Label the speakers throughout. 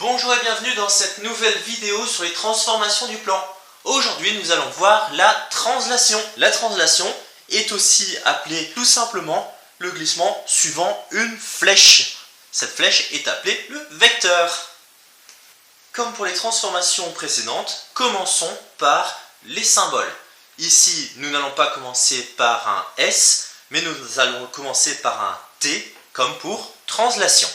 Speaker 1: Bonjour et bienvenue dans cette nouvelle vidéo sur les transformations du plan. Aujourd'hui nous allons voir la translation. La translation est aussi appelée tout simplement le glissement suivant une flèche. Cette flèche est appelée le vecteur. Comme pour les transformations précédentes, commençons par les symboles. Ici nous n'allons pas commencer par un S, mais nous allons commencer par un T comme pour translation.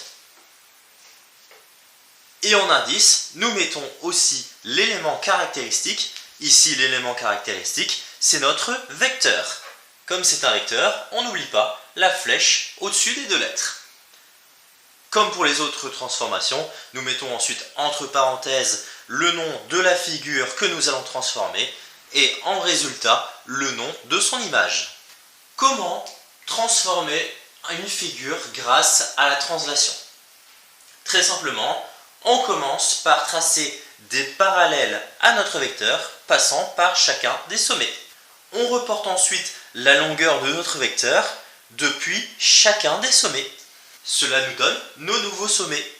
Speaker 1: Et en indice, nous mettons aussi l'élément caractéristique. Ici, l'élément caractéristique, c'est notre vecteur. Comme c'est un vecteur, on n'oublie pas la flèche au-dessus des deux lettres. Comme pour les autres transformations, nous mettons ensuite entre parenthèses le nom de la figure que nous allons transformer et en résultat, le nom de son image. Comment transformer une figure grâce à la translation? Très simplement, on commence par tracer des parallèles à notre vecteur passant par chacun des sommets. On reporte ensuite la longueur de notre vecteur depuis chacun des sommets. Cela nous donne nos nouveaux sommets,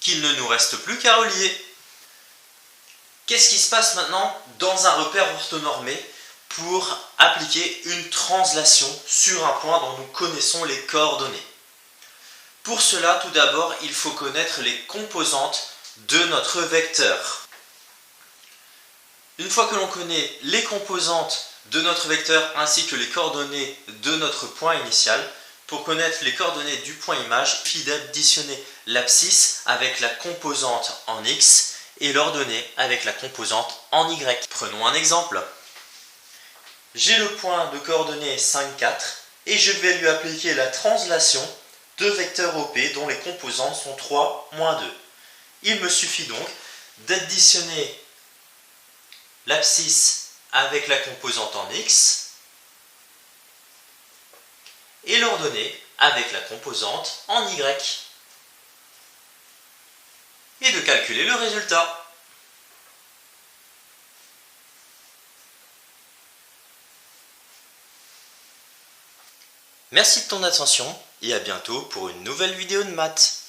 Speaker 1: qu'il ne nous reste plus qu'à relier. Qu'est-ce qui se passe maintenant dans un repère orthonormé pour appliquer une translation sur un point dont nous connaissons les coordonnées? Pour cela, tout d'abord, il faut connaître les composantes de notre vecteur. Une fois que l'on connaît les composantes de notre vecteur ainsi que les coordonnées de notre point initial, pour connaître les coordonnées du point image, il suffit d'additionner l'abscisse avec la composante en x et l'ordonnée avec la composante en y. Prenons un exemple. J'ai le point de coordonnées 5, 4 et je vais lui appliquer la translation de vecteurs OP dont les composantes sont 3, moins 2. Il me suffit donc d'additionner l'abscisse avec la composante en x et l'ordonnée avec la composante en y et de calculer le résultat. Merci de ton attention et à bientôt pour une nouvelle vidéo de maths.